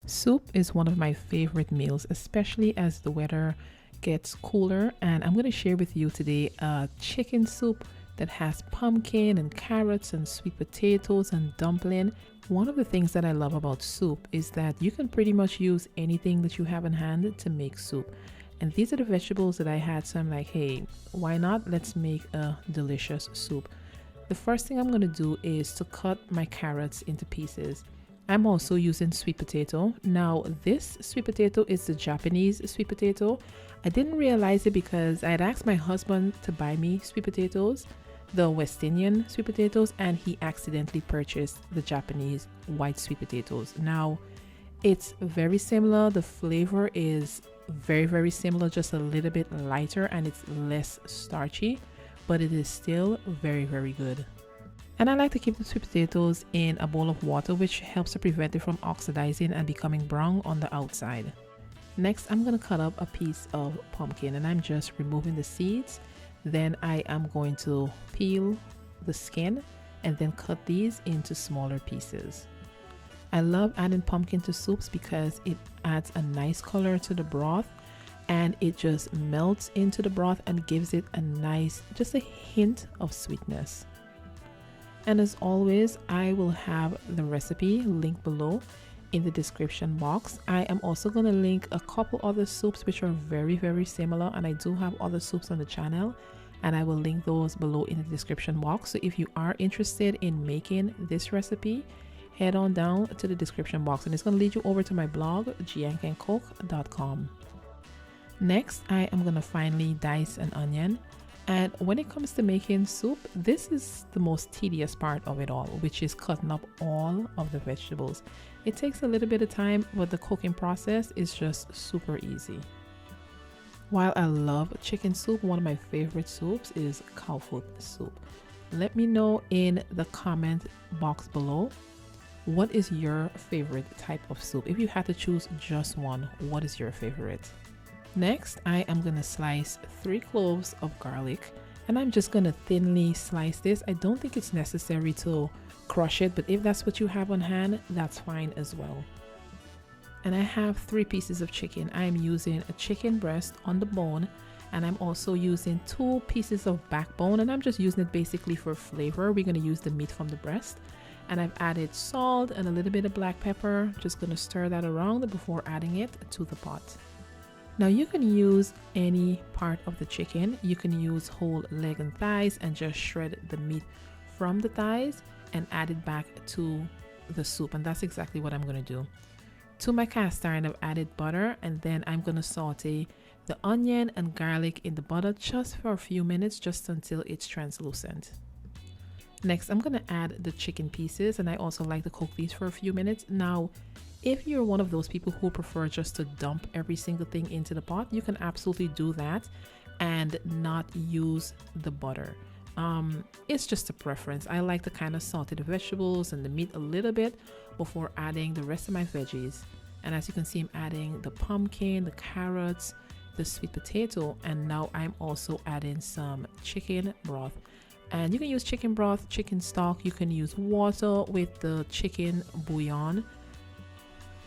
Soup is one of my favorite meals, especially as the weather gets cooler. And I'm going to share with you today a chicken soup that has pumpkin and carrots and sweet potatoes and dumpling. One of the things that I love about soup is that you can pretty much use anything that you have in hand to make soup. And these are the vegetables that I had, so I'm like, hey, why not? Let's make a delicious soup. The first thing I'm going to do is to cut my carrots into pieces. I'm also using sweet potato. Now, this sweet potato is the Japanese sweet potato. I didn't realize it because I had asked my husband to buy me sweet potatoes, the West Indian sweet potatoes, and he accidentally purchased the Japanese white sweet potatoes. Now, it's very similar. The flavor is very similar, just a little bit lighter and it's less starchy, but it is still very good. And I like to keep the sweet potatoes in a bowl of water, which helps to prevent it from oxidizing and becoming brown on the outside. Next, I'm going to cut up a piece of pumpkin and I'm just removing the seeds. Then I am going to peel the skin and then cut these into smaller pieces. I love adding pumpkin to soups because it adds a nice color to the broth and it just melts into the broth and gives it a nice, just a hint of sweetness. And as always, I will have the recipe linked below in the description box. I am also going to link a couple other soups which are very similar, and I do have other soups on the channel and I will link those below in the description box. So if you are interested in making this recipe, head on down to the description box and it's going to lead you over to my blog, jehancancook.com. Next, I am going to finely dice an onion. And when it comes to making soup, this is the most tedious part of it all, which is cutting up all of the vegetables. It takes a little bit of time, but the cooking process is just super easy. While I love chicken soup, one of my favorite soups is cow foot soup. Let me know in the comment box below, what is your favorite type of soup? If you had to choose just one, what is your favorite? Next, I am going to slice 3 cloves of garlic and I'm just going to thinly slice this. I don't think it's necessary to crush it, but if that's what you have on hand, that's fine as well. And I have 3 pieces of chicken. I'm using a chicken breast on the bone and I'm also using 2 pieces of backbone and I'm just using it basically for flavor. We're going to use the meat from the breast. And I've added salt and a little bit of black pepper. Just going to stir that around before adding it to the pot. Now you can use any part of the chicken. You can use whole leg and thighs and just shred the meat from the thighs and add it back to the soup. And that's exactly what I'm going to do. To my cast iron, I've added butter and then I'm going to saute the onion and garlic in the butter just for a few minutes, just until it's translucent. Next, I'm going to add the chicken pieces and I also like to cook these for a few minutes. Now, if you're one of those people who prefer just to dump every single thing into the pot, you can absolutely do that and not use the butter. It's just a preference. I like to kind of saute the vegetables and the meat a little bit before adding the rest of my veggies. And as you can see, I'm adding the pumpkin, the carrots, the sweet potato, and now I'm also adding some chicken broth. And you can use chicken broth, chicken stock, you can use water with the chicken bouillon.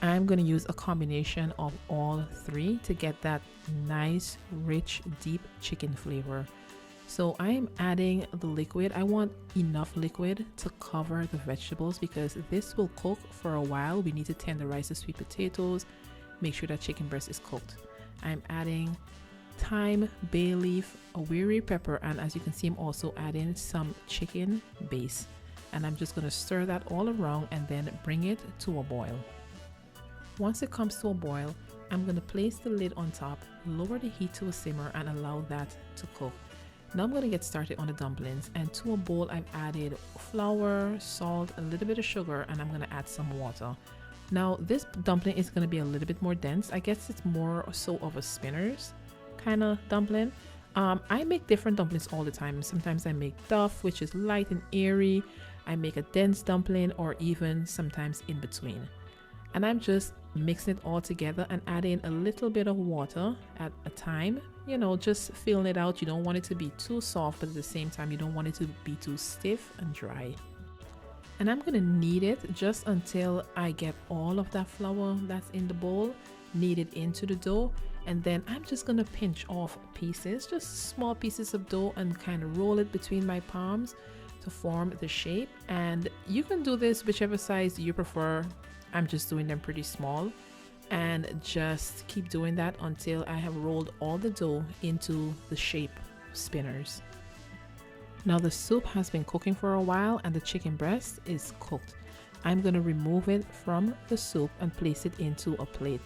I'm going to use a combination of all 3 to get that nice, rich, deep chicken flavor. So I'm adding the liquid. I want enough liquid to cover the vegetables because this will cook for a while. We need to tenderize the sweet potatoes, make sure that chicken breast is cooked. I'm adding thyme, bay leaf, a weary pepper, and as you can see, I'm also adding some chicken base. And I'm just going to stir that all around and then bring it to a boil. Once it comes to a boil, I'm going to place the lid on top, lower the heat to a simmer and allow that to cook. Now I'm going to get started on the dumplings, and to a bowl I've added flour, salt, a little bit of sugar, and I'm going to add some water. Now this dumpling is going to be a little bit more dense. I guess it's more so of a spinners kind of dumpling. I make different dumplings all the time. Sometimes I make duff, which is light and airy. I make a dense dumpling, or even sometimes in between. And I'm just mixing it all together and adding a little bit of water at a time, you know, just filling it out. You don't want it to be too soft, but at the same time you don't want it to be too stiff and dry. And I'm going to knead it just until I get all of that flour that's in the bowl kneaded into the dough. And then I'm just going to pinch off pieces, just small pieces of dough, and kind of roll it between my palms to form the shape. And you can do this whichever size you prefer. I'm just doing them pretty small, and just keep doing that until I have rolled all the dough into the shape spinners. Now the soup has been cooking for a while and the chicken breast is cooked. I'm going to remove it from the soup and place it into a plate.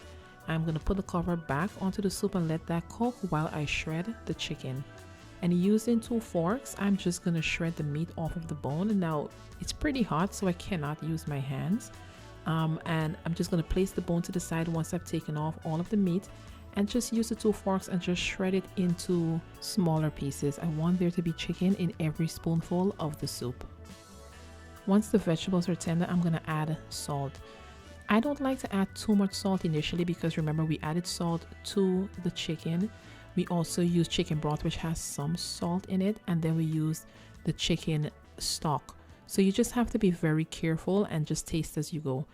I'm going to put the cover back onto the soup and let that cook while I shred the chicken. And using 2 forks, I'm just going to shred the meat off of the bone. Now it's pretty hot, so I cannot use my hands. And I'm just going to place the bone to the side once I've taken off all of the meat, and just use the 2 forks and just shred it into smaller pieces. I want there to be chicken in every spoonful of the soup. Once the vegetables are tender, I'm going to add salt. I don't like to add too much salt initially because remember, we added salt to the chicken. We also use chicken broth, which has some salt in it, and then we use the chicken stock. So you just have to be very careful and just taste as you go.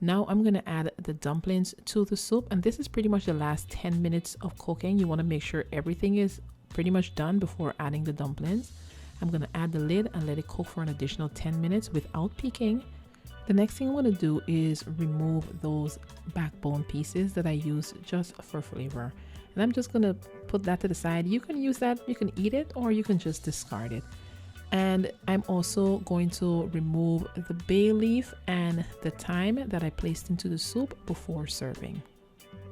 Now I'm going to add the dumplings to the soup, and this is pretty much the last 10 minutes of cooking. You want to make sure everything is pretty much done before adding the dumplings. I'm going to add the lid and let it cook for an additional 10 minutes without peeking. The next thing I'm going to do is remove those backbone pieces that I use just for flavor. And I'm just going to put that to the side. You can use that, you can eat it, or you can just discard it. And I'm also going to remove the bay leaf and the thyme that I placed into the soup before serving.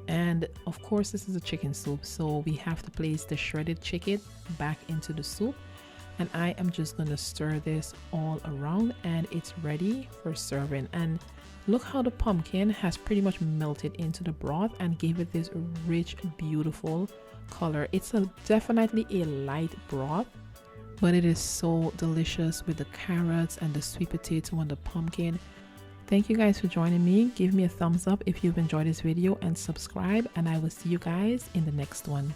And of course, this is a chicken soup, so we have to place the shredded chicken back into the soup. And I am just going to stir this all around, and it's ready for serving. And look how the pumpkin has pretty much melted into the broth and gave it this rich, beautiful color. It's definitely a light broth, but it is so delicious with the carrots and the sweet potato and the pumpkin. Thank you guys for joining me. Give me a thumbs up if you've enjoyed this video and subscribe, and I will see you guys in the next one.